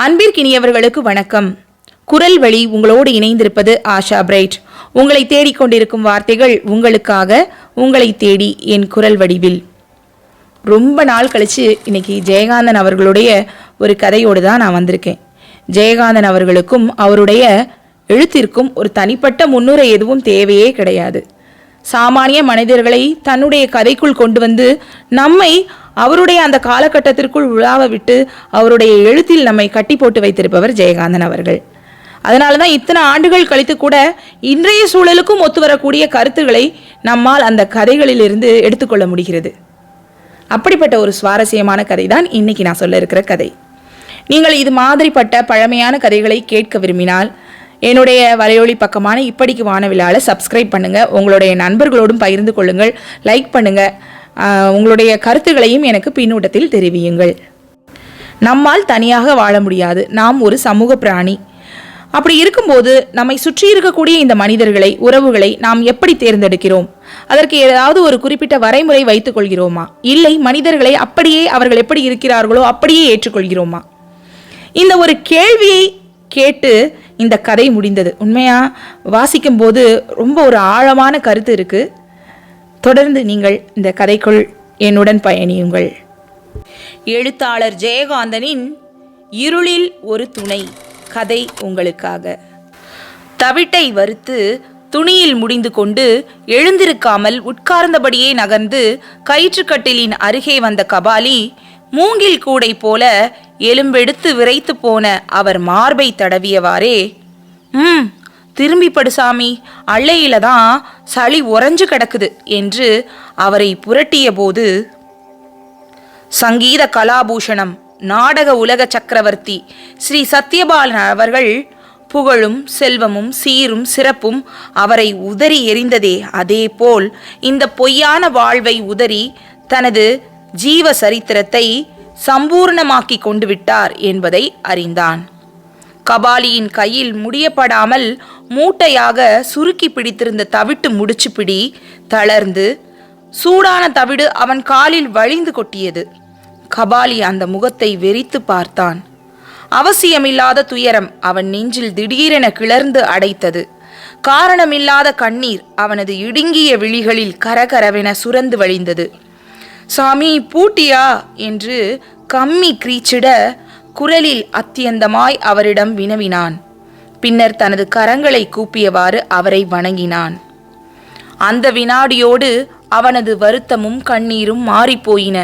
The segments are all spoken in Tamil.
அன்பிற்கினியவர்களுக்கு வணக்கம். குரல் வழி உங்களோடு இணைந்திருப்பது ஆஷா பிரைட். உங்களை தேடிக்கொண்டிருக்கும் வார்த்தைகள் உங்களுக்காக, உங்களை தேடி என் குரல் வடிவில். ரொம்ப நாள் கழித்து இன்னைக்கு ஜெயகாந்தன் அவர்களுடைய ஒரு கதையோடு தான் நான் வந்திருக்கேன். ஜெயகாந்தன் அவர்களுக்கும் அவருடைய எழுத்திற்கும் ஒரு தனிப்பட்ட முன்னுரை எதுவும் தேவையே கிடையாது. சாமானிய மனிதர்களை தன்னுடைய கதைக்குள் கொண்டு வந்து நம்மை அவருடைய அந்த காலகட்டத்திற்குள் உலாவ விட்டு அவருடைய எழுத்தில் நம்மை கட்டி போட்டு வைத்திருப்பவர் ஜெயகாந்தன் அவர்கள். அதனால தான் இத்தனை ஆண்டுகள் கழித்து கூட இன்றைய சூழலுக்கும் ஒத்து வரக்கூடிய கருத்துக்களை நம்மால் அந்த கதைகளிலிருந்து எடுத்துக்கொள்ள முடிகிறது. அப்படிப்பட்ட ஒரு சுவாரஸ்யமான கதை தான் இன்னைக்கு நான் சொல்ல இருக்கிற கதை. நீங்கள் இது மாதிரிப்பட்ட பழமையான கதைகளை கேட்க விரும்பினால் என்னுடைய வலையொலி பக்கமான இப்படிக்கு வானவிழாவில் சப்ஸ்கிரைப் பண்ணுங்கள். உங்களுடைய நண்பர்களோடும் பகிர்ந்து கொள்ளுங்கள், லைக் பண்ணுங்கள். உங்களுடைய கருத்துக்களையும் எனக்கு பின்னூட்டத்தில் தெரிவியுங்கள். நம்மால் தனியாக வாழ முடியாது. நாம் ஒரு சமூக பிராணி. அப்படி இருக்கும்போது நம்மை சுற்றி இருக்கக்கூடிய இந்த மனிதர்களை, உறவுகளை நாம் எப்படி தேர்ந்தெடுக்கிறோம்? அதற்கு ஏதாவது ஒரு குறிப்பிட்ட வரைமுறை வைத்துக் கொள்கிறோமா? இல்லை, மனிதர்களை அப்படியே அவர்கள் எப்படி இருக்கிறார்களோ அப்படியே ஏற்றுக்கொள்கிறோமா? இந்த ஒரு கேள்வியை கேட்டு இந்த கதை முடிந்தது. உண்மையாக வாசிக்கும் போது ரொம்ப ஒரு ஆழமான கருத்து இருக்கு. தொடர்ந்து நீங்கள் இந்த கதைக்குள் என்னுடன் பயணியுங்கள். எழுத்தாளர் ஜெயகாந்தனின் இருளில் ஒரு துணை கதை உங்களுக்காக. தவிட்டை வறுத்து துணியில் முடிந்து கொண்டு எழுந்திருக்காமல் உட்கார்ந்தபடியே நகர்ந்து கயிற்றுக்கட்டிலின் அருகே வந்த கபாலி மூங்கில் கூடை போல எலும்பெடுத்து விரைத்து போன அவர் மார்பை தடவியவாறே, திரும்பி படுசாமி, அள்ளையில தான் சளி உறைஞ்சு கிடக்குது என்று அவரை புரட்டிய போது, சங்கீத கலாபூஷணம், நாடக உலக சக்கரவர்த்தி ஸ்ரீ சத்யபாலன் அவர்கள் புகழும் செல்வமும் சீரும் சிறப்பும் அவரை உதறி எறிந்ததே, அதே போல் இந்த பொய்யான வாழ்வை உதறி தனது ஜீவ சரித்திரத்தை சம்பூர்ணமாக்கி கொண்டு விட்டார் என்பதை அறிந்தான். கபாலியின் கையில் முடியப்படாமல் மூட்டையாக சுருக்கி பிடித்திருந்த தவிட்டு முடிச்சு பிடி தளர்ந்து சூடான தவிடு அவன் காலில் வழிந்து கொட்டியது. கபாலி அந்த முகத்தை வெறித்து பார்த்தான். அவசியமில்லாத துயரம் அவன் நெஞ்சில் திடீரென கிளர்ந்து அடைத்தது. காரணமில்லாத கண்ணீர் அவனது இடுங்கிய விழிகளில் கரகரவென சுரந்து வழிந்தது. சாமி, பூட்டியா என்று கம்மி கிரீச்சிட குரலில் அத்தியந்தமாய் அவரிடம் வினவினான். பின்னர் தனது கரங்களை கூப்பியவாறு அவரை வணங்கினான். அந்த வினாடியோடு அவனது வருத்தமும் கண்ணீரும் மாறிப்போயின.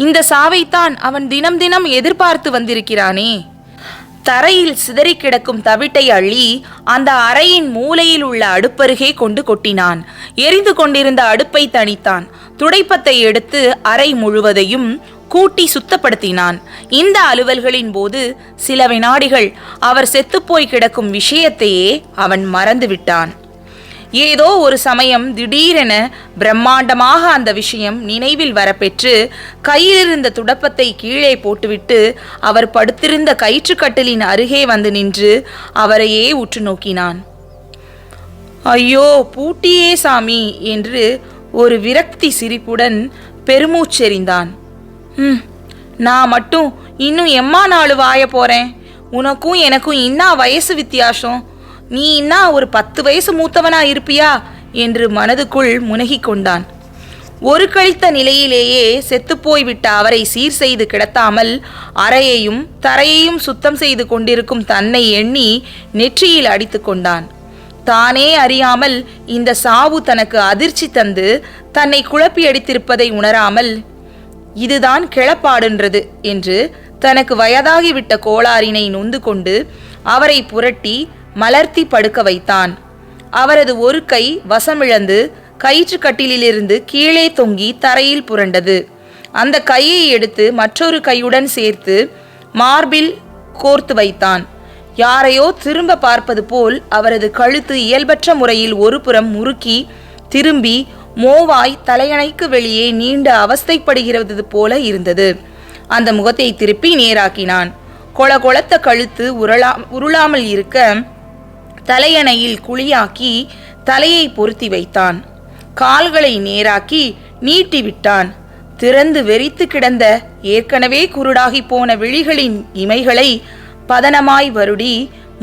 இந்த சாவைத்தான் அவன் தினம் தினம் எதிர்பார்த்து வந்திருக்கிறானே. தரையில் சிதறி கிடக்கும் தவிட்டை அள்ளி அந்த அறையின் மூலையில் உள்ள அடுப்பருகே கொண்டு கொட்டினான். எரிந்து கொண்டிருந்த அடுப்பை தணித்தான். துடைப்பத்தை எடுத்து அறை முழுவதையும் கூட்டி சுத்தப்படுத்தினான். இந்த அலுவல்களின் போது சில வினாடிகள் அவர் செத்துப்போய் கிடக்கும் விஷயத்தையே அவன் மறந்துவிட்டான். ஏதோ ஒரு சமயம் திடீரென பிரம்மாண்டமாக அந்த விஷயம் நினைவில் வரப்பெற்று கையிலிருந்த துடப்பத்தை கீழே போட்டுவிட்டு அவர் படுத்திருந்த கயிற்றுக்கட்டிலின் அருகே வந்து நின்று அவரையே உற்று நோக்கினான். ஐயோ, பூட்டியே சாமி என்று ஒரு விரக்தி சிரிப்புடன் பெருமூச்செறிந்தான். நான் மட்டும் இன்னும் எம்மா நாள் வாய போறேன். உனக்கும் எனக்கும் இன்னா வயசு வித்தியாசம். நீ இன்னா ஒரு 10 வயசு மூத்தவனா இருப்பியா என்று மனதுக்குள் முனகி கொண்டான். ஒரு கழித்த நிலையிலேயே செத்துப்போய்விட்ட அவரை சீர் செய்து கிடத்தாமல் அறையையும் தரையையும் சுத்தம் செய்து கொண்டிருக்கும் தன்னை எண்ணி நெற்றியில் அடித்து கொண்டான். தானே அறியாமல் இந்த சாவு தனக்கு அதிர்ச்சி தந்து தன்னை குழப்பி அடித்திருப்பதை உணராமல், இதுதான் கிளப்பாடுன்றது என்று தனக்கு வயதாகிவிட்ட கோளாறினை நொந்து கொண்டு அவரை புரட்டி மலர்த்தி படுக்க வைத்தான். அவரது ஒரு கை வசமிழந்து கயிற்றுக்கட்டிலிருந்து கீழே தொங்கி தரையில் புரண்டது. அந்த கையை எடுத்து மற்றொரு கையுடன் சேர்த்து மார்பில் கோர்த்து வைத்தான். யாரையோ திரும்ப பார்ப்பது போல் அவரது கழுத்து இயல்பற்ற முறையில் ஒரு புறம் முறுக்கி திரும்பி மோவாய் தலையணைக்கு வெளியே நீண்ட அவஸ்தைப்படுகிறது போல இருந்தது. அந்த முகத்தை திருப்பி நேராக்கினான். கொளத்த கழுத்து உருளாமல் இருக்க தலையணையில் குழியாக்கி தலையை பொருத்தி வைத்தான். கால்களை நேராக்கி நீட்டி விட்டான். திறந்து வெறித்து கிடந்த ஏற்கனவே குருடாகி போன விழிகளின் இமைகளை பதனமாய் வருடி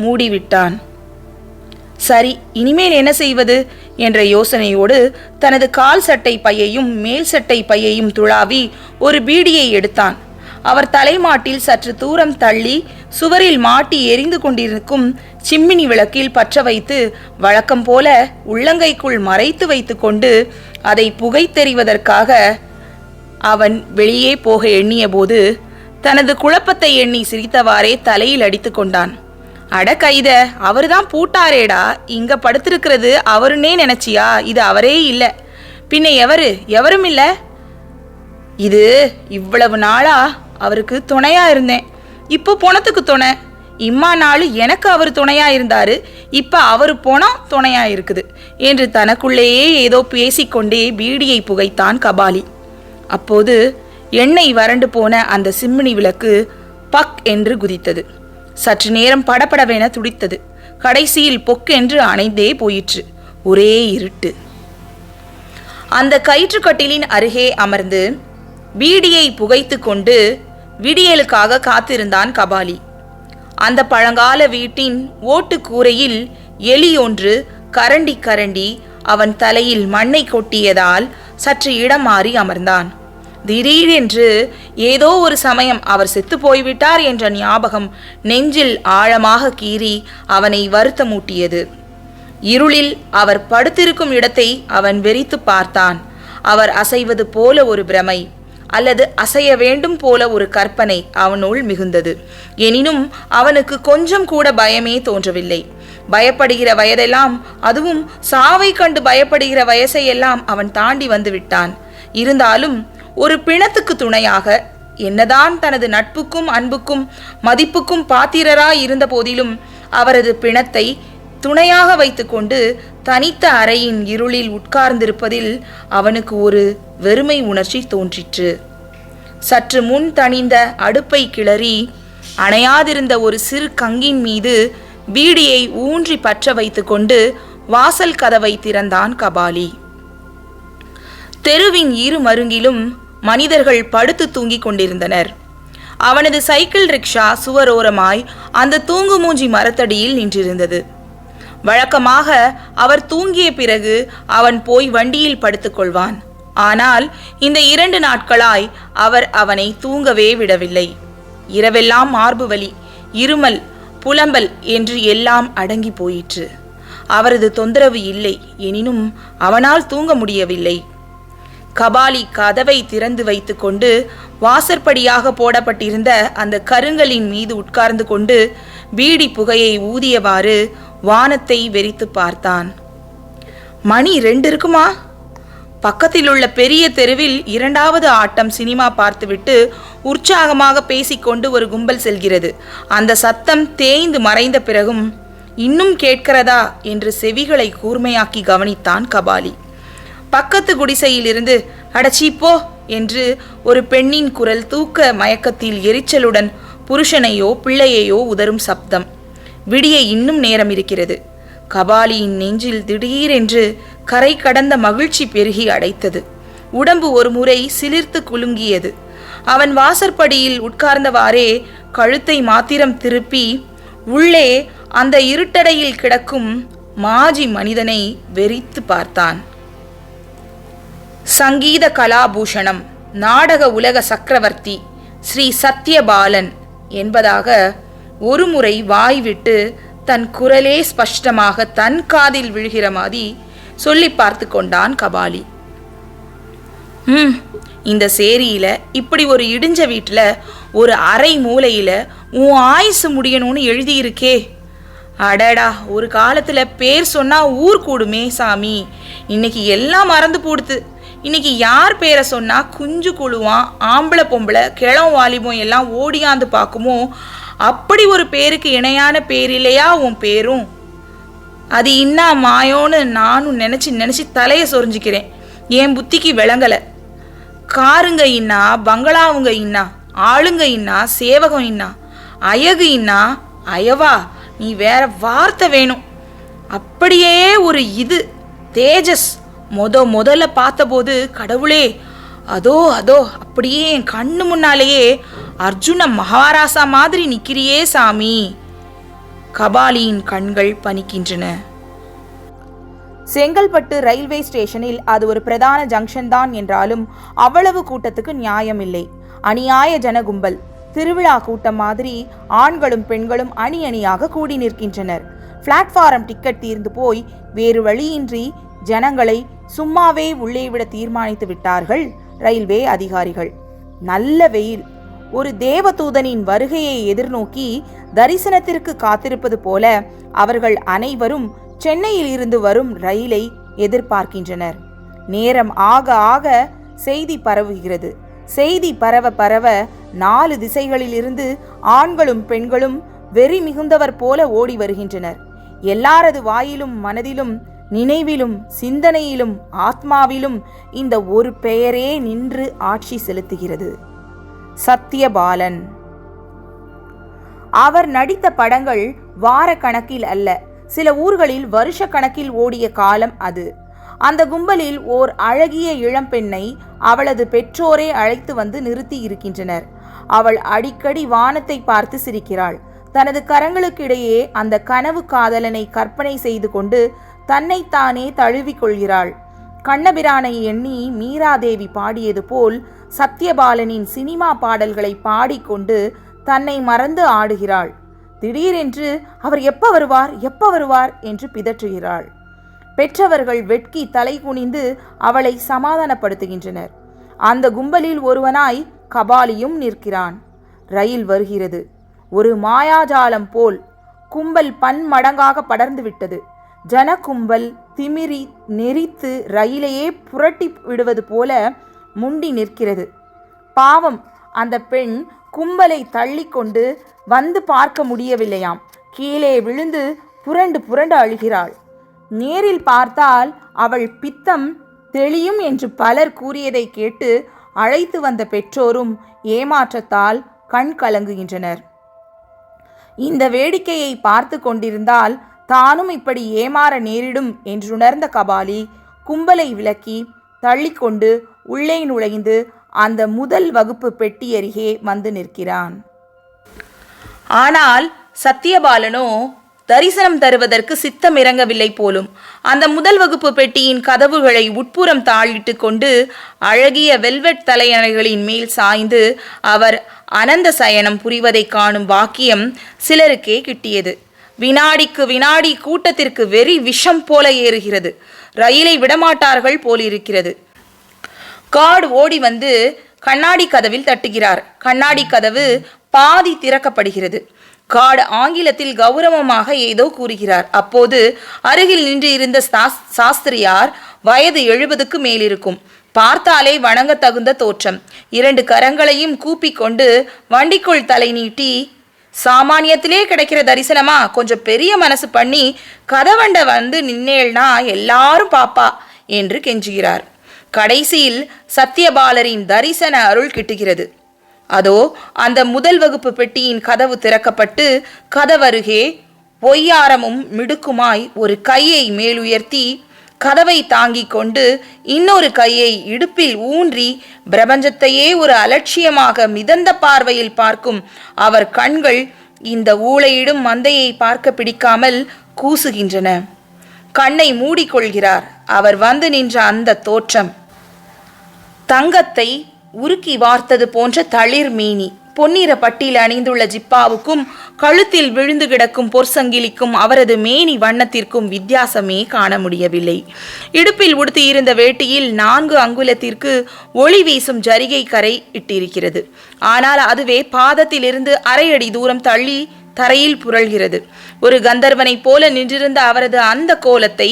மூடிவிட்டான். சரி, இனிமேல் என்ன செய்வது என்ற யோசனையோடு தனது கால் சட்டை பையையும் மேல் சட்டை பையையும் துளாவி ஒரு பீடியை எடுத்தான். அவர் தலைமாட்டில் சற்று தூரம் தள்ளி சுவரில் மாட்டி எரிந்து கொண்டிருக்கும் சிம்மினி விளக்கில் பற்ற வைத்து வழக்கம் போல உள்ளங்கைக்குள் மறைத்து வைத்து கொண்டு அதை புகைத்தெறிவதற்காக அவன் வெளியே போக எண்ணிய போது தனது குழப்பத்தை எண்ணி சிரித்தவாறே தலையில் அடித்து கொண்டான். அட கைத, அவருதான் பூட்டாரேடா, இங்க படுத்திருக்கிறது அவருன்னே நினைச்சியா? இது அவரே இல்லை, பின்ன எவரும் இல்லை. இது இவ்வளவு நாளா அவருக்கு துணையா இருந்தேன், இப்போ போனத்துக்கு துணை. இம்மா நாள் எனக்கு அவர் துணையா இருந்தாரு, இப்ப அவரு போனா துணையா இருக்குது என்று தனக்குள்ளேயே ஏதோ பேசிக்கொண்டே பீடியை புகைத்தான் கபாலி. அப்போது எண்ணெய் வறண்டு போன அந்த சிம்மினி விளக்கு பக் என்று குதித்தது. சற்று நேரம் படபடவென துடித்தது. கடைசியில் பொக்கென்று அணைந்தே போயிற்று. ஒரே இருட்டு. அந்த கயிற்றுக்கட்டிலின் அருகே அமர்ந்து பீடியை புகைத்து கொண்டு விடியலுக்காக காத்திருந்தான் கபாலி. அந்த பழங்கால வீட்டின் ஓட்டு கூரையில் எலி ஒன்று கரண்டி கரண்டி அவன் தலையில் மண்ணை கொட்டியதால் சற்று இடம் மாறி அமர்ந்தான். திடீரென்று ஏதோ ஒரு சமயம் அவர் செத்து போய்விட்டார் என்ற ஞாபகம் நெஞ்சில் ஆழமாக கீறி அவனை வருத்தமூட்டியது. இருளில் அவர் படுத்திருக்கும் இடத்தை அவன் வெறித்து பார்த்தான். அவர் அசைவது போல ஒரு பிரமை, அல்லது அசைய வேண்டும் போல ஒரு கற்பனை அவனுள் மிகுந்தது. எனினும் அவனுக்கு கொஞ்சம் கூட பயமே தோன்றவில்லை. பயப்படுகிற வயதெல்லாம், அதுவும் சாவை கண்டு பயப்படுகிற வயசையெல்லாம் அவன் தாண்டி வந்து விட்டான். இருந்தாலும் ஒரு பிணத்துக்கு துணையாக, என்னதான் தனது நட்புக்கும் அன்புக்கும் மதிப்புக்கும் பாத்திரராய் இருந்த போதிலும் அவரது பிணத்தை துணையாக வைத்துக்கொண்டு தனித்த அறையின் இருளில் உட்கார்ந்திருப்பதில் அவனுக்கு ஒரு வெறுமை உணர்ச்சி தோன்றிற்று. சற்று முன் தணிந்த அடுப்பை கிளறி அணையாதிருந்த ஒரு சிறு கங்கின் மீது பீடியை ஊன்றி பற்ற வைத்து கொண்டு வாசல் கதவை திறந்தான் கபாலி. தெருவின் இரு மருங்கிலும் மனிதர்கள் படுத்து தூங்கிக் கொண்டிருந்தனர். அவனது சைக்கிள் ரிக்ஷா சுவரோரமாய் அந்த தூங்கு மூஞ்சி மரத்தடியில் நின்றிருந்தது. வழக்கமாக அவர் தூங்கிய பிறகு அவன் போய் வண்டியில் படுத்துக்கொள்வான். ஆனால் இந்த 2 நாட்களாய் அவர் அவனை தூங்கவே விடவில்லை. இரவெல்லாம் மார்பு வலி, இருமல், புலம்பல் என்று எல்லாம் அடங்கி போயிற்று. அவரது தொந்தரவு இல்லை, எனினும் அவனால் தூங்க முடியவில்லை. கபாலி கதவை திறந்து வைத்து கொண்டு வாசற்படியாக போடப்பட்டிருந்த அந்த கருங்கலின் மீது உட்கார்ந்து கொண்டு பீடி புகையை ஊதியவாறு வானத்தை வெறித்து பார்த்தான். மணி 2 இருக்குமா? பக்கத்தில் உள்ள பெரிய தெருவில் 2வது ஆட்டம் சினிமா பார்த்துவிட்டு உற்சாகமாக பேசிக்கொண்டு ஒரு கும்பல் செல்கிறது. அந்த சத்தம் தேய்ந்து மறைந்த பிறகும் இன்னும் கேட்கிறதா என்று செவிகளை கூர்மையாக்கி கவனித்தான் கபாலி. பக்கத்து குடிசையிலிருந்து அடச்சிப்போ என்று ஒரு பெண்ணின் குரல் தூக்க மயக்கத்தில் எரிச்சலுடன் புருஷனையோ பிள்ளையையோ உதரும் சப்தம். விடிய இன்னும் நேரம் இருக்கிறது. கபாலியின் நெஞ்சில் திடீரென்று கரை கடந்த மகிழ்ச்சி பெருகி அடைத்தது. உடம்பு ஒரு முறை சிலிர்த்து குலுங்கியது. அவன் வாசற்படியில் உட்கார்ந்தவாறே கழுத்தை மாத்திரம் திருப்பி உள்ளே அந்த இருட்டடையில் கிடக்கும் மாஜி மனிதனை வெறித்து பார்த்தான். சங்கீத கலாபூஷணம், நாடக உலக சக்கரவர்த்தி ஸ்ரீ சத்யபாலன் என்பதாக ஒரு முறை வாய்விட்டு தன் குரலே ஸ்பஷ்டமாக தன் காதில் விழுகிற மாதிரி சொல்லி பார்த்து கொண்டான் கபாலி. இந்த சேரியில இப்படி ஒரு இடிஞ்ச வீட்டுல ஒரு அரை மூலையில உன் ஆயுசு முடியணும்னு எழுதியிருக்கே. அடடா, ஒரு காலத்துல பேர் சொன்னா ஊர் கூடுமே சாமி. இன்னைக்கு எல்லாம் மறந்து போடுது. இன்னைக்கு யார் பேரை சொன்னா குஞ்சு குழுவான், ஆம்பளை பொம்பளை கிழம் வாலிபம் எல்லாம் ஓடியாந்து பார்க்குமோ அப்படி ஒரு பேருக்கு இணையான பேர் இல்லையா உன் பேரும்? அது இன்னா மாயோன்னு நானும் நினைச்சு தலையை சொரிஞ்சிக்கிறேன். என் புத்திக்கு விளங்கலை. காருங்க இன்னா, பங்களாவுங்க இன்னா, ஆளுங்க இன்னா, சேவகம் இன்னா, அயகு இன்னா, அயவா, நீ வேற வார்த்தை வேணும். அப்படியே ஒரு இது தேஜஸ் முதல்ல பார்த்தபோது கடவுளே, அதோ அப்படியே என் கண்ணு முன்னாலேயே அர்ஜுன மகாராசா மாதிரி நிக்கிறியே சாமி. கபாலியின் கண்கள் பனிக்கின்றன. செங்கல்பட்டு ரயில்வே ஸ்டேஷனில் அது ஒரு பிரதான ஜங்ஷன் தான் என்றாலும் அவ்வளவு கூட்டத்துக்கு நியாயமில்லை. அநியாய ஜனகும்பல். திருவிழா கூட்டம் மாதிரி ஆண்களும் பெண்களும் அணி அணியாக கூடி நிற்கின்றனர். பிளாட்ஃபாரம் டிக்கெட் தீர்ந்து போய் வேறு வழியின்றி ஜனங்களை சும்மாவே உள்ளே விட தீர்மானித்து விட்டார்கள் ரயில்வே அதிகாரிகள். நல்ல வெயில். ஒரு தேவதூதனின் வருகையை எதிர்நோக்கி தரிசனத்திற்கு காத்திருப்பது போல அவர்கள் அனைவரும் சென்னையில் இருந்து வரும் ரயிலை எதிர்பார்க்கின்றனர். நேரம் ஆக ஆக செய்தி பரவுகிறது. செய்தி பரவ பரவ 4 திசைகளில் இருந்து ஆண்களும் பெண்களும் வெறி மிகுந்தவர் போல ஓடி வருகின்றனர். எல்லாரது வாயிலும் மனதிலும் நினைவிலும் சிந்தனையிலும் ஆத்மாவிலும் இந்த ஒரு பெயரே நின்று ஆட்சி செலுத்துகிறது, சத்யபாலன். அவர் நடித்த படங்கள் வார கணக்கில் அல்ல, சில ஊர்களில் வருஷ கணக்கில் ஓடிய காலம் அது. அந்த கும்பலில் ஓர் அழகிய இளம்பெண்ணை அவளது பெற்றோரே அழைத்து வந்து நிறுத்தி இருக்கின்றனர். அவள் அடிக்கடி வானத்தை பார்த்து சிரிக்கிறாள். தனது கரங்களுக்கிடையே அந்த கனவு காதலனை கற்பனை செய்து கொண்டு தன்னைத்தானே தழுவிக்கொள்கிறாள். கண்ணபிரானை எண்ணி மீராதேவி பாடியது போல் சத்யபாலனின் சினிமா பாடல்களை பாடிக்கொண்டு தன்னை மறந்து ஆடுகிறாள். திடீரென்று அவர் எப்ப வருவார் என்று பிதற்றுகிறாள். பெற்றவர்கள் வெட்கி தலை குனிந்து அவளை சமாதானப்படுத்துகின்றனர். அந்த கும்பலில் ஒருவனாய் கபாலியும் நிற்கிறான். ரயில் வருகிறது. ஒரு மாயாஜாலம் போல் கும்பல் பன்மடங்காக படர்ந்து விட்டது. ஜனகும்பல் திமிரி நெறித்து ரயிலையே புரட்டி விடுவது போல முண்டி நிற்கிறது. பாவம், அந்த பெண் கும்பலை தள்ளி கொண்டு வந்து பார்க்க முடியவில்லையாம். கீழே விழுந்து புரண்டு புரண்டு அழுகிறாள். நேரில் பார்த்தால் அவள் பித்தம் தெளியும் என்று பலர் கூறியதை கேட்டு அழைத்து வந்த பெற்றோரும் ஏமாற்றத்தால் கண் கலங்குகின்றனர். இந்த வேடிக்கையை பார்த்து கொண்டிருந்தால் தானும் இப்படி ஏமாற நேரிடும் என்றுணர்ந்த கபாலி கும்பலை விலக்கி தள்ளிக்கொண்டு உள்ளே நுழைந்து அந்த முதல் வகுப்பு பெட்டி அருகே வந்து நிற்கிறான். ஆனால் சத்யபாலனோ தரிசனம் தருவதற்கு சித்தம் இறங்கவில்லை போலும். அந்த முதல் வகுப்பு பெட்டியின் கதவுகளை உட்புறம் தாளிட்டு கொண்டு அழகிய வெல்வெட் தலையணைகளின் மேல் சாய்ந்து அவர் அனந்த சயனம் புரிவதை காணும் பாக்கியம் சிலருக்கே கிட்டியது. வினாடிக்கு வினாடி கூட்டத்திற்கு வெறி விஷம் போல ஏறுகிறது. ரயிலை விடமாட்டார்கள் போலிருக்கிறது. கார்டு ஓடி வந்து கண்ணாடி கதவில் தட்டுகிறார். கண்ணாடி கதவு பாதி திறக்கப்படுகிறது. கார்டு ஆங்கிலத்தில் கௌரவமாக ஏதோ கூறுகிறார். அப்போது அருகில் நின்று இருந்த சாஸ்திரியார் வயது 70க்கு மேலிருக்கும். பார்த்தாலே வணங்க தகுந்த தோற்றம். 2 கரங்களையும் கூப்பிக்கொண்டு வண்டிக்குள் தலை நீட்டி, சாமானியத்திலே கிடைக்கிற தரிசனமா, கொஞ்சம் பெரிய மனசு பண்ணி கதவண்ட வந்து நின்னேள்னா எல்லாரும் பாப்பா என்று கெஞ்சுகிறார். கடைசியில் சத்யபாலரின் தரிசன அருள் கிட்டுகிறது. அதோ அந்த முதல் வகுப்பு பெட்டியின் கதவு திறக்கப்பட்டு கதவருகே பொய்யாரமும் மிடுக்குமாய் ஒரு கையை மேலுயர்த்தி கதவை தாங்கிக் கொண்டு இன்னொரு கையை இடுப்பில் ஊன்றி பிரபஞ்சத்தையே ஒரு அலட்சியமாக மிதந்த பார்வையில் பார்க்கும் அவர் கண்கள் இந்த ஊளையிடும் மந்தையை பார்க்க பிடிக்காமல் கூசுகின்றன. கண்ணை மூடிக்கொள்கிறார். அவர் வந்து நின்ற அந்த தோற்றம் தங்கத்தை உருக்கி வார்த்தது போன்ற தளிர் மீனி. பொன்னிற பட்டியில் அணிந்துள்ள ஜிப்பாவுக்கும் கழுத்தில் விழுந்து கிடக்கும் பொற்சங்கிலிக்கும் அவரது மேனி வண்ணத்திற்கும் வித்தியாசமே காண முடியவில்லை. இடுப்பில் உடுத்தியிருந்த வேட்டியில் 4 அங்குலத்திற்கு ஒளி வீசும் ஜரிகை கரை இட்டிருக்கிறது. ஆனால் அதுவே பாதத்திலிருந்து 1/2 அடி தூரம் தள்ளி தரையில் புரள்கிறது. ஒரு கந்தர்வனை போல நின்றிருந்த அவரது அந்த கோலத்தை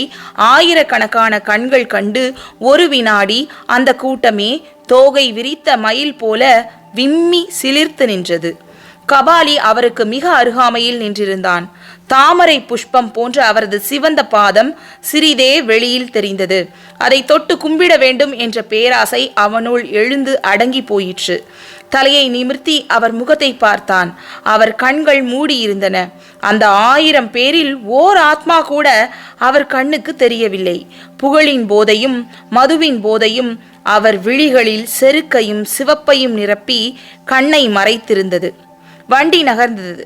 ஆயிரக்கணக்கான கண்கள் கண்டு ஒரு வினாடி அந்த கூட்டமே தோகை விரித்த மயில் போல விம்மி சிலிர்த்து நின்றது. கபாலி அவருக்கு மிக அருகாமையில் நின்றிருந்தான். தாமரை புஷ்பம் போன்ற அவரது சிவந்த பாதம் சிறிதே வெளியில் தெரிந்தது. அதை தொட்டு கும்பிட வேண்டும் என்ற பேராசை அவனுள் எழுந்து அடங்கி போயிற்று. தலையை நிமிர்த்தி அவர் முகத்தை பார்த்தான். அவர் கண்கள் மூடியிருந்தன. அந்த 1000 பேரில் ஓர் ஆத்மா கூட அவர் கண்ணுக்கு தெரியவில்லை. புகழின் போதையும் மதுவின் போதையும் அவர் விழிகளில் செருக்கையும் சிவப்பையும் நிரப்பி கண்ணை மறைத்திருந்தது. வண்டி நகர்ந்தது.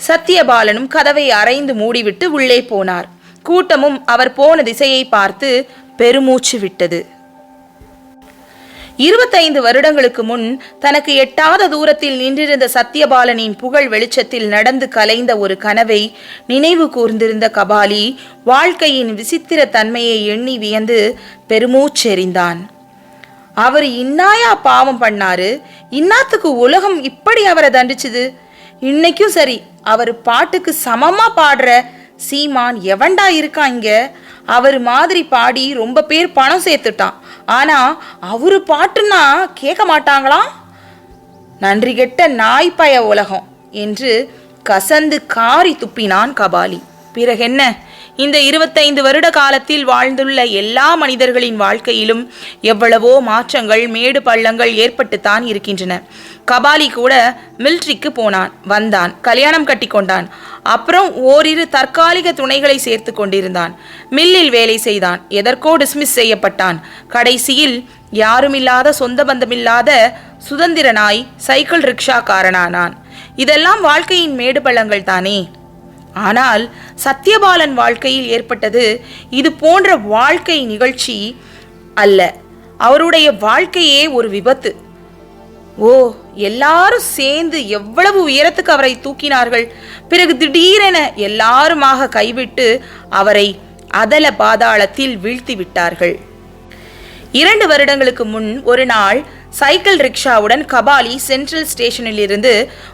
சத்தியபாலனும் கதவை அரைந்து மூடிவிட்டு உள்ளே போனார். கூட்டமும் அவர் போன திசையை பார்த்து பெருமூச்சு விட்டது. 25 வருடங்களுக்கு முன் தனக்கு எட்டாத தூரத்தில் நின்றிருந்த சத்தியபாலனின் புகழ் வெளிச்சத்தில் நடந்து கலைந்த ஒரு கனவை நினைவு கூர்ந்திருந்த கபாலி வாழ்க்கையின் விசித்திர தன்மையை எண்ணி வியந்து பெருமூச்செறிந்தான். அவர் இன்னாயா பாவம் பண்ணாரு? இன்னாத்துக்கு உலகம் இப்படி அவரை தண்டிச்சுது? இன்னைக்கும் சரி, அவர் பாட்டுக்கு சமமா பாடுற சீமான் எவன்டா இருக்கான் இங்க? அவர் மாதிரி பாடி ரொம்ப பேர் பணம் சேர்த்துட்டான். ஆனா அவரு பாட்டுன்னா கேட்க மாட்டாங்களாம். நன்றி கெட்ட நாய்ப்பய உலகம் என்று கசந்து காரி துப்பினான் கபாலி. பிறகென்ன? இந்த 25 வருட காலத்தில் வாழ்ந்துள்ள எல்லா மனிதர்களின் வாழ்க்கையிலும் எவ்வளவோ மாற்றங்கள், மேடு பள்ளங்கள் ஏற்பட்டுத்தான் இருக்கின்றன. கபாலி கூட மிலிட்ரிக்கு போனான், வந்தான், கல்யாணம் கட்டி கொண்டான். அப்புறம் ஓரிரு தற்காலிக துணைகளை சேர்த்து கொண்டிருந்தான். மில்லில் வேலை செய்தான். எதற்கோ டிஸ்மிஸ் செய்யப்பட்டான். கடைசியில் யாருமில்லாத, சொந்த பந்தமில்லாத சுதந்திரனாய் சைக்கிள் ரிக்ஷாக்காரனானான். இதெல்லாம் வாழ்க்கையின் மேடு பள்ளங்கள் தானே. ஆனால் சத்தியபாலன் வாழ்க்கையில் ஏற்பட்டது இது போன்ற வாழ்க்கை நிகழ்ச்சி அல்ல. அவருடைய வாழ்க்கையே ஒரு விபத்து. ஓ, எல்லாரும் சேர்ந்து எவ்வளவு உயரத்துக்கு அவரை தூக்கினார்கள். பிறகு திடீரென எல்லாருமாக கைவிட்டு அவரை அதல பாதாளத்தில் வீழ்த்தி விட்டார்கள். 2 வருடங்களுக்கு முன் ஒரு நாள் சைக்கிள் ரிக்ஷாவுடன் கபாலி சென்ட்ரல் ஸ்டேஷனில் இருந்து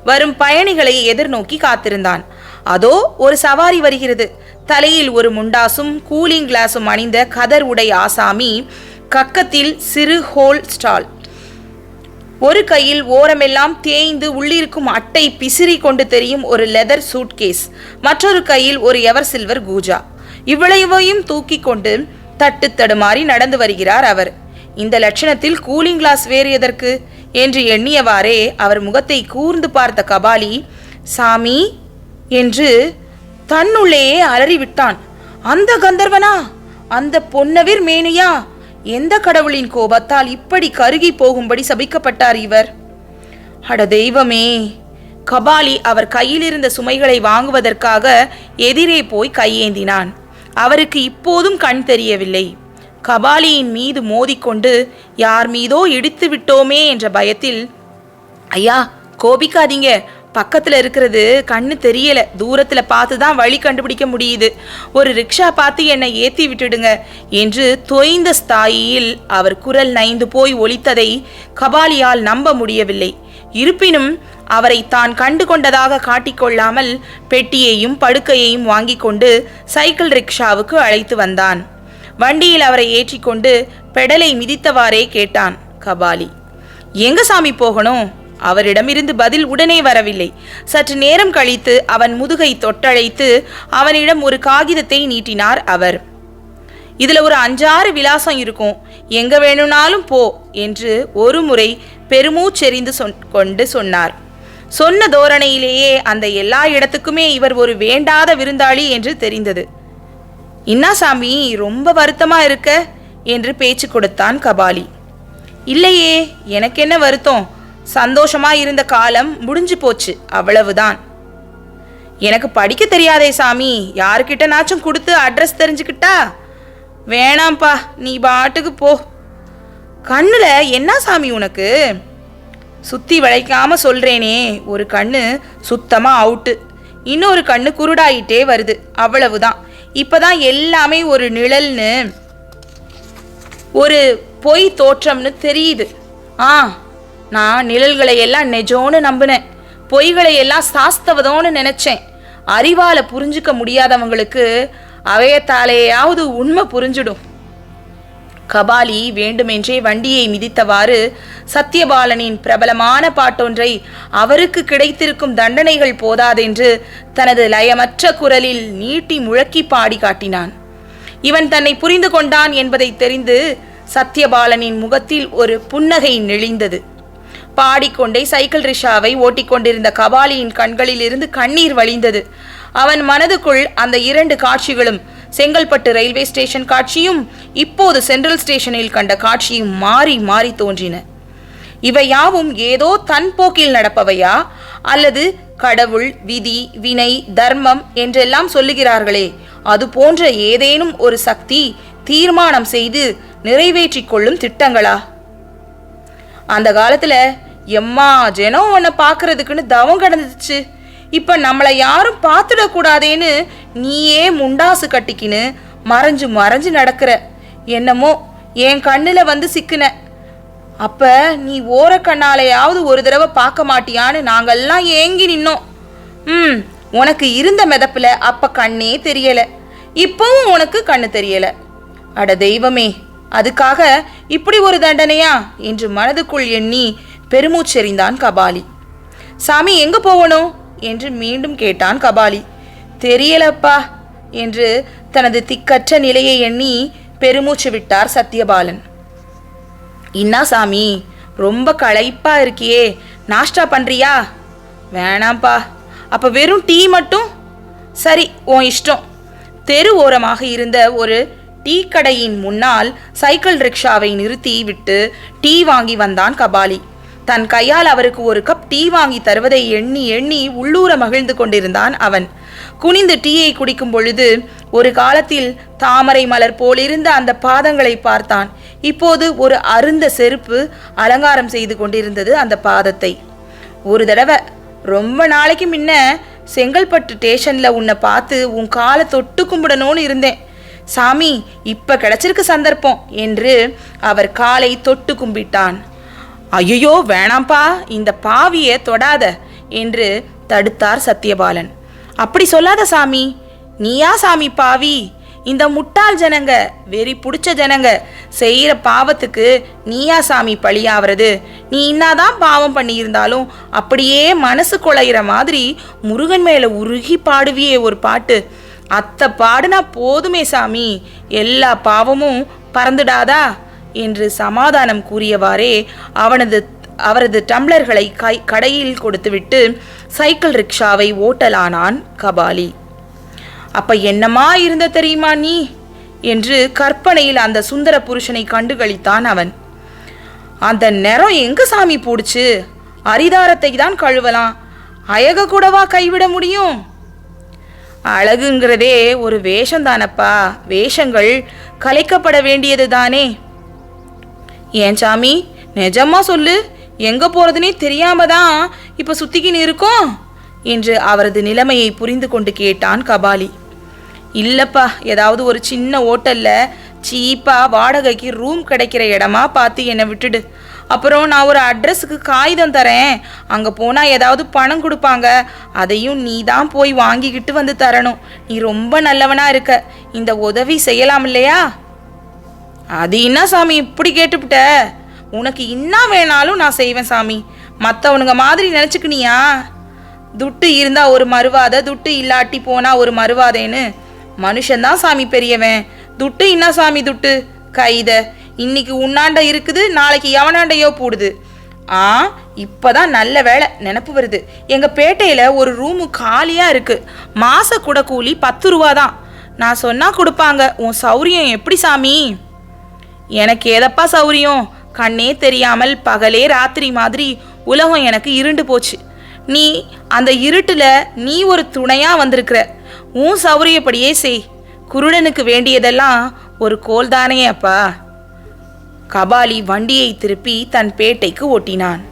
வரும் பயணிகளை எதிர்நோக்கி காத்திருந்தான். அதோ ஒரு சவாரி வருகிறது. தலையில் ஒரு முண்டாசும் கூலிங் கிளாஸும் அணிந்த கதர் உடை ஆசாமி, கக்கத்தில் சிறு ஹோல் ஸ்டால், ஒரு கையில் ஓரமெல்லாம் தேய்ந்து உள்ளிருக்கும் அட்டை பிசிறி கொண்டு தெரியும் ஒரு லெதர் சூட்கேஸ், மற்றொரு கையில் ஒரு எவர் சில்வர் கூஜா. இவ்வளவையும் தூக்கி கொண்டு தட்டு தடுமாறி நடந்து வருகிறார் அவர். இந்த லட்சணத்தில் கூலிங் கிளாஸ் வேறு எதற்கு என்று எண்ணியவாறே அவர் முகத்தை கூர்ந்து பார்த்த கபாலி, சாமி என்று தன்னுள்ளேயே அலறிவிட்டான். அந்த கந்தர்வனா? அந்த பொன்னவிர் மேனியா? எந்த கடவுளின் கோபத்தால் இப்படி கருகி போகும்படி சபிக்கப்பட்டார் இவர்? அட தெய்வமே! கபாலி அவர் கையில் இருந்த சுமைகளை வாங்குவதற்காக எதிரே போய் கையேந்தினான். அவருக்கு இப்போதும் கண் தெரியவில்லை. கபாலியின் மீது மோதிக்கொண்டு யார் மீதோ இடித்து விட்டோமே என்ற பயத்தில், ஐயா கோபிக்காதீங்க, பக்கத்தில் இருக்கிறது கண்ணு தெரியல, தூரத்தில் பார்த்து தான் வழி கண்டுபிடிக்க முடியுது, ஒரு ரிக்ஷா பார்த்து என்னை ஏற்றி விட்டுடுங்க என்று தொய்ந்த ஸ்தாயியில் அவர் குரல் நைந்து போய் ஒலித்ததை கபாலியால் நம்ப முடியவில்லை. இருப்பினும் அவரை தான் கண்டு கொண்டதாக காட்டிக்கொள்ளாமல் பெட்டியையும் படுக்கையையும் வாங்கி கொண்டு சைக்கிள் ரிக்ஷாவுக்கு அழைத்து வந்தான். வண்டியில் அவரை ஏற்றிக்கொண்டு பெடலை மிதித்தவாறே கேட்டான் கபாலி, எங்க சாமி போகணும்? அவரிடமிருந்து பதில் உடனே வரவில்லை. சற்று நேரம் கழித்து அவன் முதுகை தொட்டழைத்து அவனிடம் ஒரு காகிதத்தை நீட்டினார் அவர். இதுல ஒரு 5-6 விலாசம் இருக்கும், எங்க வேணும்னாலும் போ என்று ஒரு முறை பெருமூச்செறிந்து கொண்டு சொன்னார். சொன்ன தோரணையிலேயே அந்த எல்லா இடத்துக்குமே இவர் ஒரு வேண்டாத விருந்தாளி என்று தெரிந்தது. இன்னா சாமி, ரொம்ப வருத்தமா இருக்க என்று பேச்சு கொடுத்தான் கபாலி. இல்லையே, எனக்கு என்ன வருத்தம், சந்தோஷமா இருந்த காலம் முடிஞ்சு போச்சு, அவ்வளவுதான். எனக்கு படிக்க தெரியாதே சாமி, யாருக்கிட்ட நாச்சும் கொடுத்து அட்ரஸ் தெரிஞ்சுக்கிட்டா? வேணாம்ப்பா, நீ பாட்டுக்கு போ. கண்ணுல என்ன சாமி உனக்கு? சுத்தி வளைக்காம சொல்றேனே, ஒரு கண்ணு சுத்தமா அவுட்டு, இன்னொரு கண்ணு குருடாயிட்டே வருது, அவ்வளவுதான். இப்பதான் எல்லாமே ஒரு நிழல்னு, ஒரு பொய் தோற்றம்னு தெரியுது. நான் நிழல்களை எல்லாம் நெஜோன்னு நம்பினேன், பொய்களை எல்லாம் சாஸ்தவதோன்னு நினைச்சேன். அறிவால புரிஞ்சுக்க முடியாதவங்களுக்கு அவையத்தாலேயாவது உண்மை புரிஞ்சிடும். கபாலி வேண்டுமென்றே வண்டியை மிதித்தவாறு சத்தியபாலனின் பிரபலமான பாட்டொன்றை அவருக்கு கிடைத்திருக்கும் தண்டனைகள் போதாதென்று தனது லயமற்ற குரலில் நீட்டி முழக்கி பாடி காட்டினான். இவன் தன்னை புரிந்து கொண்டான் என்பதை தெரிந்து சத்தியபாலனின் முகத்தில் ஒரு புன்னகை நெளிந்தது. பாடிக்கொண்டே சைக்கிள் ரிக்ஷாவை ஓட்டிக்கொண்டிருந்த கபாலியின் கண்களில் இருந்து கண்ணீர் வழிந்தது. அவன் மனதுக்குள் அந்த 2 காட்சிகளும், செங்கல்பட்டு ரயில்வே ஸ்டேஷன் காட்சியும் இப்போது சென்ட்ரல் ஸ்டேஷனில் கண்ட காட்சியும் மாறி மாறி தோன்றின. இவை யாவும் ஏதோ தன் போக்கில் நடப்பவையா, அல்லது கடவுள், விதி, வினை, தர்மம் என்றெல்லாம் சொல்லுகிறார்களே, அது போன்ற ஏதேனும் ஒரு சக்தி தீர்மானம் செய்து நிறைவேற்றிக் கொள்ளும் திட்டங்களா? அந்த காலத்துல எம்மா ஜனம் உன்னை பார்க்கறதுக்குன்னு தவம் கடந்துச்சு. இப்ப நம்மளை யாரும் பார்த்துடக்கூடாதேன்னு நீயே முண்டாசு கட்டிக்கின்னு மறைஞ்சு மறைஞ்சு நடக்கிற. என்னமோ என் கண்ணுல வந்து சிக்குன. அப்ப நீ ஓர கண்ணாலையாவது ஒரு தடவை பார்க்க மாட்டியான்னு நாங்கெல்லாம் ஏங்கி நின்னோம். உனக்கு இருந்த மிதப்புல அப்ப கண்ணே தெரியல, இப்பவும் உனக்கு கண்ணு தெரியல. அட தெய்வமே, அதுக்காக இப்படி ஒரு தண்டனையா என்று மனதுக்குள் எண்ணி பெருமூச்செறிந்தான் கபாலி. சாமி எங்க போகணும் என்று மீண்டும் கேட்டான் கபாலி. தெரியலப்பா என்று தனது திக்கற்ற நிலையை எண்ணி பெருமூச்சு விட்டார் சத்யபாலன். இன்னா சாமி, ரொம்ப களைப்பா இருக்கியே, நாஷ்டா பண்றியா? வேணாம்ப்பா. அப்ப வெறும் டீ மட்டும்? சரி, உன் இஷ்டம். தெரு ஓரமாக இருந்த ஒரு டீ கடையின் முன்னால் சைக்கிள் ரிக்ஷாவை நிறுத்தி விட்டு டீ வாங்கி வந்தான் கபாலி. தன் கையால் அவருக்கு ஒரு கப் டீ வாங்கி தருவதை எண்ணி எண்ணி உள்ளூர மகிழ்ந்து கொண்டிருந்தான் அவன். குனிந்து டீயை குடிக்கும் பொழுது ஒரு காலத்தில் தாமரை மலர் போலிருந்த அந்த பாதங்களை பார்த்தான். இப்போது ஒரு அருந்த செருப்பு அலங்காரம் செய்து கொண்டிருந்தது அந்த பாதத்தை. ஒரு தடவை ரொம்ப நாளைக்கு முன்ன செங்கல்பட்டு ஸ்டேஷன்ல உன்னை பார்த்து உன் காலை தொட்டு கும்பிடணும்னு இருந்தேன் சாமி, இப்ப கிடைச்சிருக்கு சந்தர்ப்பம் என்று அவர் காலை தொட்டு கும்பிட்டான். ஐயோ வேணாம்பா, இந்த பாவியை தொடாத என்று தடுத்தார் சத்யபாலன். அப்படி சொல்லாத சாமி. நீயா சாமி பாவி? இந்த முட்டாள் ஜனங்க, வெறி பிடிச்ச ஜனங்க செய்கிற பாவத்துக்கு நீயா சாமி பழியாவது? நீ இன்னாதான் பாவம் பண்ணியிருந்தாலும் அப்படியே மனசு குலைகிற மாதிரி முருகன் மேல உருகி பாடுவியே ஒரு பாட்டு, அத்தை பாடுனா போதுமே சாமி, எல்லா பாவமும் பறந்துடாதா என்று சமாதானம் கூறியவாறே அவரது டம்ளர்களை கடையில் கொடுத்துவிட்டு சைக்கிள் ரிக்ஷாவை ஓட்டலானான் கபாலி. அப்ப என்னமா இருந்த தெரியுமா நீ என்று கற்பனையில் அந்த சுந்தர புருஷனை கண்டுகளித்தான் அவன். அந்த நேரம் எங்க சாமி போடுச்சு? அரிதாரத்தை தான் கழுவலாம், அழக கூடவா கைவிட முடியும்? அழகுங்கிறதே ஒரு வேஷம் தானப்பா, வேஷங்கள் கலைக்கப்பட வேண்டியது தானே. ஏன் சாமி, நிஜமா சொல்லு, எங்க போறதுனே தெரியாம தான் இப்ப சுத்திக்கின்னு இருக்கோம் என்று அவரது நிலைமையை புரிந்து கொண்டு கேட்டான் கபாலி. இல்லப்பா, ஏதாவது ஒரு சின்ன ஹோட்டல்ல சீப்பா வாடகைக்கு ரூம் கிடைக்கிற இடமா பார்த்து என்னை விட்டுடு. அப்புறம் நான் ஒரு அட்ரஸுக்கு காகிதம் தரேன், அங்கே போனால் ஏதாவது பணம் கொடுப்பாங்க, அதையும் நீ தான் போய் வாங்கிக்கிட்டு வந்து தரணும். நீ ரொம்ப நல்லவனா இருக்க, இந்த உதவி செய்யலாம் இல்லையா? அது என்ன சாமி இப்படி கேட்டுவிட்ட? உனக்கு இன்னும் வேணாலும் நான் செய்வேன் சாமி. மற்றவனுங்க மாதிரி நினச்சிக்கினியா? துட்டு இருந்தா ஒரு மறுவாத, துட்டு இல்லாட்டி போனா ஒரு மறுவாதேன்னு. மனுஷன்தான் சாமி பெரியவன். துட்டு என்ன சாமி துட்டு? கைத இன்னைக்கு உன்னாண்ட இருக்குது, நாளைக்கு எவனாண்டையோ போடுது. இப்பதான் நல்ல வேலை நினப்பு வருது. எங்க பேட்டையில ஒரு ரூமு காலியா இருக்கு, மாச கூட கூலி 10 ரூபா தான். நான் சொன்னா கொடுப்பாங்க. உன் சௌரியம் எப்படி சாமி? எனக்கு ஏதப்பா சௌரியம்? கண்ணே தெரியாமல் பகலே ராத்திரி மாதிரி உலகம் எனக்கு இருண்டு போச்சு. நீ அந்த இருட்டுல நீ ஒரு துணையா வந்திருக்கிற. உன் சௌரியப்படியே செய். குருடனுக்கு வேண்டியதெல்லாம் ஒரு கோல் தானே அப்பா. கபாலி வண்டியை திருப்பி தன் பேட்டைக்கு ஓட்டினான்.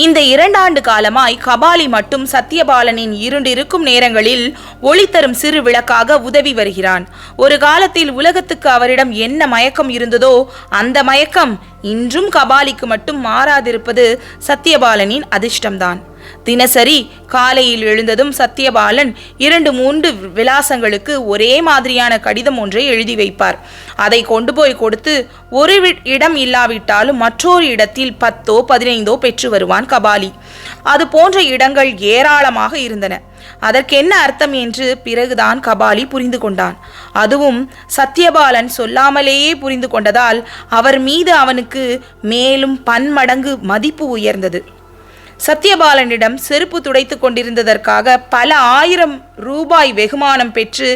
இந்த 2 ஆண்டு காலமாய் கபாலி மட்டும் சத்யபாலனின் இருண்டிருக்கும் நேரங்களில் ஒளி தரும் சிறு விளக்காக உதவி வருகிறான். ஒரு காலத்தில் உலகத்துக்கு அவரிடம் என்ன மயக்கம் இருந்ததோ அந்த மயக்கம் இன்றும் கபாலிக்கு மட்டும் மாறாதிருப்பது சத்யபாலனின் அதிர்ஷ்டம்தான். தினசரி காலையில் எழுந்ததும் சத்யபாலன் 2-3 விலாசங்களுக்கு ஒரே மாதிரியான கடிதம் ஒன்றை எழுதி வைப்பார். அதை கொண்டு போய் கொடுத்து ஒரு இடம் இல்லாவிட்டாலும் மற்றொரு இடத்தில் 10-15 பெற்று வருவான் கபாலி. அது போன்ற இடங்கள் ஏராளமாக இருந்தன. அதற்கென்ன அர்த்தம் என்று பிறகுதான் கபாலி புரிந்து கொண்டான். அதுவும் சத்யபாலன் சொல்லாமலேயே புரிந்து கொண்டதால் அவர் மீது அவனுக்கு மேலும் பன்மடங்கு மதிப்பு உயர்ந்தது. சத்யபாலனிடம் செருப்பு துடைத்து கொண்டிருந்ததற்காக பல 1000 ரூபாய் வெகுமானம் பெற்று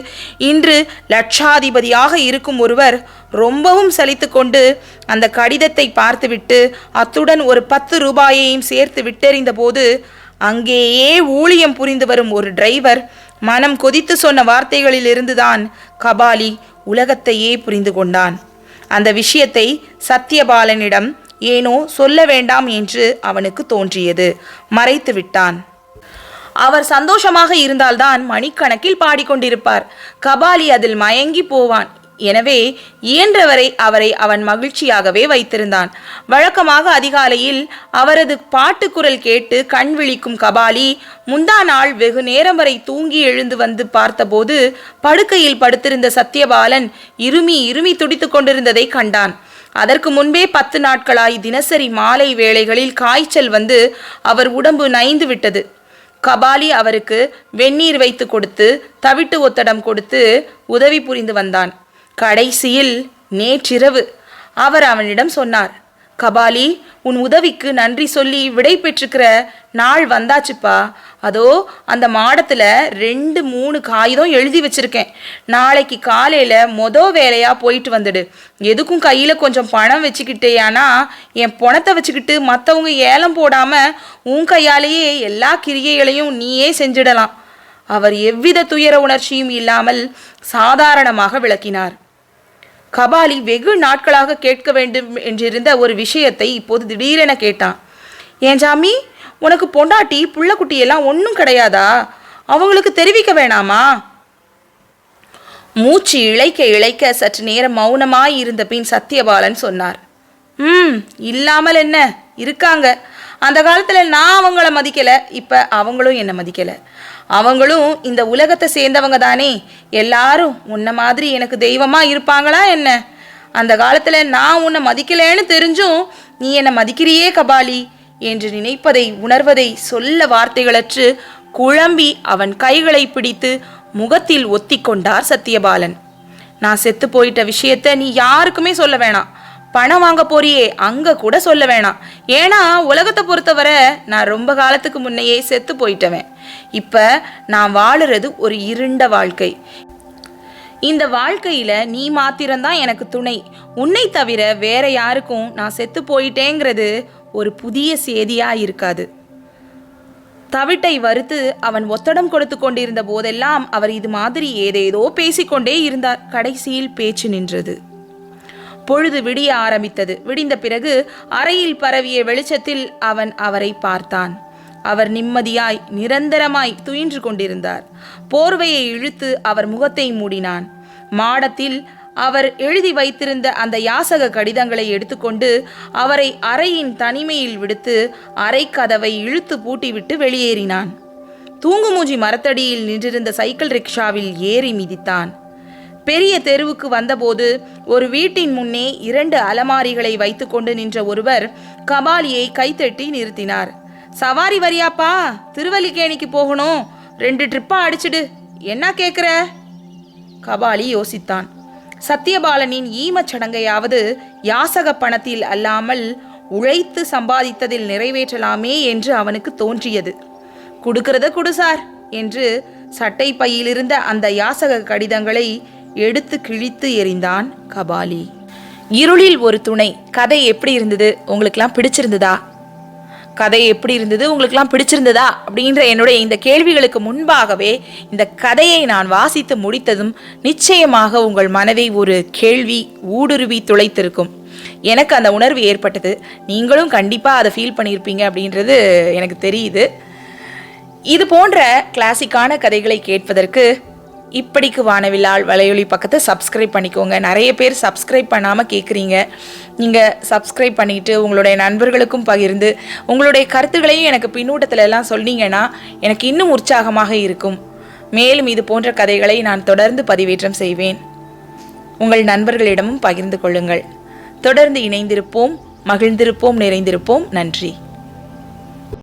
இன்று லட்சாதிபதியாக இருக்கும் ஒருவர் ரொம்பவும் சலித்து கொண்டு அந்த கடிதத்தை பார்த்துவிட்டு அத்துடன் ஒரு 10 ரூபாயையும் சேர்த்து விட்டெறிந்த போது அங்கேயே ஊழியம் புரிந்து வரும் ஒரு டிரைவர் மனம் கொதித்து சொன்ன வார்த்தைகளிலிருந்துதான் கபாலி உலகத்தையே புரிந்து கொண்டான். அந்த விஷயத்தை சத்யபாலனிடம் ஏனோ சொல்ல வேண்டாம் என்று அவனுக்கு தோன்றியது. மறைத்து விட்டான். அவர் சந்தோஷமாக இருந்தால்தான் மணிக்கணக்கில் பாடிக்கொண்டிருப்பார். கபாலி அதில் மயங்கி போவான். எனவே இயன்றவரை அவரை அவன் மகிழ்ச்சியாகவே வைத்திருந்தான். வழக்கமாக அதிகாலையில் அவரது பாட்டுக்குரல் கேட்டு கண் விழிக்கும் கபாலி முந்தா நாள் வெகு நேரம் வரை தூங்கி எழுந்து வந்து பார்த்தபோது படுக்கையில் படுத்திருந்த சத்யபாலன் இருமி துடித்து கொண்டிருந்ததை கண்டான். அதற்கு முன்பே 10 நாட்களாய் தினசரி மாலை வேளைகளில் காய்ச்சல் வந்து அவர் உடம்பு நைந்து விட்டது. கபாலி அவருக்கு வெந்நீர் வைத்து கொடுத்து தவிட்டு ஒத்தடம் கொடுத்து உதவி புரிந்து வந்தான். கடைசியில் நேற்றிரவு அவர் அவனிடம் சொன்னார், கபாலி, உன் உதவிக்கு நன்றி சொல்லி விடை பெற்றுக்கிற நாள் வந்தாச்சுப்பா. அதோ அந்த மாடத்தில் 2-3 காகிதம் எழுதி வச்சிருக்கேன். நாளைக்கு காலையில் வேலையாக போயிட்டு வந்துடு. எதுக்கும் கையில் கொஞ்சம் பணம் வச்சுக்கிட்டேயானா என் பணத்தை வச்சுக்கிட்டு மற்றவங்க ஏலம் போடாமல் உன் கையாலேயே எல்லா கிரியைகளையும் நீயே செஞ்சிடலாம். அவர் எவ்வித துயர உணர்ச்சியும் இல்லாமல் சாதாரணமாக விளக்கினார். கபாலி வெகு நாட்களாக கேட்க வேண்டும் என்றிருந்த ஒரு விஷயத்தை இப்போது திடீரென கேட்டான். ஏன் சாமி, உனக்கு பொண்டாட்டி புள்ளக்குட்டி எல்லாம் ஒன்றும் கிடையாதா? அவங்களுக்கு தெரிவிக்க வேணாமா? மூச்சு இழைக்க சற்று நேரம் மௌனமாய் இருந்த பின் சத்யபாலன் சொன்னார், இல்லாமல் என்ன, இருக்காங்க. அந்த காலத்தில் நான் அவங்கள மதிக்கலை, இப்போ அவங்களும் என்னை மதிக்கலை. அவங்களும் இந்த உலகத்தை சேர்ந்தவங்க தானே. எல்லாரும் உன்னை மாதிரி எனக்கு தெய்வமாக இருப்பாங்களா என்ன? அந்த காலத்தில் நான் உன்னை மதிக்கலைன்னு தெரிஞ்சும் நீ என்னை மதிக்கிறியே கபாலி என்று நினைப்பதை உணர்வதை சொல்ல வார்த்தைகளற்று குழம்பி அவன் கைகளை பிடித்து முகத்தில் ஒத்தி கொண்டார் சத்யபாலன். நான் செத்து போயிட்ட விஷயத்த நீ யாருக்குமே சொல்ல வேணாம். பணம் வாங்க போறியே அங்க கூட சொல்ல வேணாம். ஏன்னா உலகத்தை பொறுத்தவரை நான் ரொம்ப காலத்துக்கு முன்னையே செத்து போயிட்டவன். இப்ப நான் வாழுறது ஒரு இருண்ட வாழ்க்கை. இந்த வாழ்க்கையில நீ மாத்திரம்தான் எனக்கு துணை. உன்னை தவிர வேற யாருக்கும் நான் செத்து போயிட்டேங்கிறது ஒரு புதிய செய்தியா இருக்காது. தவிட்டை வறுத்து அவன் ஒத்தடம் கொடுத்து கொண்டிருந்த போதெல்லாம் அவர் இது மாதிரி ஏதேதோ பேசிக்கொண்டே இருந்தார். கடைசியில் பேச்சு நின்றது. பொழுது விடிய ஆரம்பித்தது. விடிந்த பிறகு அறையில் பரவிய வெளிச்சத்தில் அவன் அவரை பார்த்தான். அவர் நிம்மதியாய் நிரந்தரமாய் துயின்று கொண்டிருந்தார். போர்வையை இழுத்து அவர் முகத்தை மூடினான். மாடத்தில் அவர் எழுதி வைத்திருந்த அந்த யாசக கடிதங்களை எடுத்துக்கொண்டு அவரை அறையின் தனிமையில் விடுத்து அறை கதவை இழுத்து பூட்டிவிட்டு வெளியேறினான். தூங்குமூஞ்சி மரத்தடியில் நின்றிருந்த சைக்கிள் ரிக்ஷாவில் ஏறி மிதித்தான். பெரிய தெருவுக்கு வந்தபோது ஒரு வீட்டின் முன்னே 2 அலமாரிகளை வைத்து கொண்டு நின்ற ஒருவர் கபாலியை கைத்தட்டி நிறுத்தினார். சவாரி வரியாப்பா, திருவல்லிக்கேணிக்கு போகணும், 2 ட்ரிப்பா அடிச்சிடு. என்ன கேட்குற? கபாலி யோசித்தான். சத்யபாலனின் ஈமச்சடங்கையாவது யாசக பணத்தில் அல்லாமல் உழைத்து சம்பாதித்ததில் நிறைவேற்றலாமே என்று அவனுக்கு தோன்றியது. கொடுக்கிறத குடுசார் என்று சட்டை பையிலிருந்த அந்த யாசக கடிதங்களை எடுத்து கிழித்து எறிந்தான் கபாலி. இருளில் ஒரு துணை கதை எப்படி இருந்தது? உங்களுக்கெல்லாம் பிடிச்சிருந்ததா? கதை எப்படி இருந்தது? உங்களுக்கெல்லாம் பிடிச்சிருந்ததா அப்படின்ற என்னுடைய இந்த கேள்விகளுக்கு முன்பாகவே இந்த கதையை நான் வாசித்து முடித்ததும் நிச்சயமாக உங்கள் மனதை ஒரு கேள்வி ஊடுருவி துளைத்திருக்கும். எனக்கு அந்த உணர்வு ஏற்பட்டது. நீங்களும் கண்டிப்பாக அதை ஃபீல் பண்ணியிருப்பீங்க அப்படின்றது எனக்கு தெரியுது. இது போன்ற கிளாசிக்கான கதைகளை கேட்பதற்கு இப்படிக்கு வானவில்லால் வலையொலி பக்கத்தை சப்ஸ்கிரைப் பண்ணிக்கோங்க. நிறைய பேர் சப்ஸ்கிரைப் பண்ணாமல் கேட்குறீங்க. நீங்கள் சப்ஸ்கிரைப் பண்ணிவிட்டு உங்களுடைய நண்பர்களுக்கும் பகிர்ந்து உங்களுடைய கருத்துக்களையும் எனக்கு பின்னூட்டத்தில் எல்லாம் சொன்னீங்கன்னா எனக்கு இன்னும் உற்சாகமாக இருக்கும். மேலும் இது போன்ற கதைகளை நான் தொடர்ந்து பதிவேற்றம் செய்வேன். உங்கள் நண்பர்களிடமும் பகிர்ந்து கொள்ளுங்கள். தொடர்ந்து இணைந்திருப்போம், மகிழ்ந்திருப்போம், நிறைந்திருப்போம். நன்றி.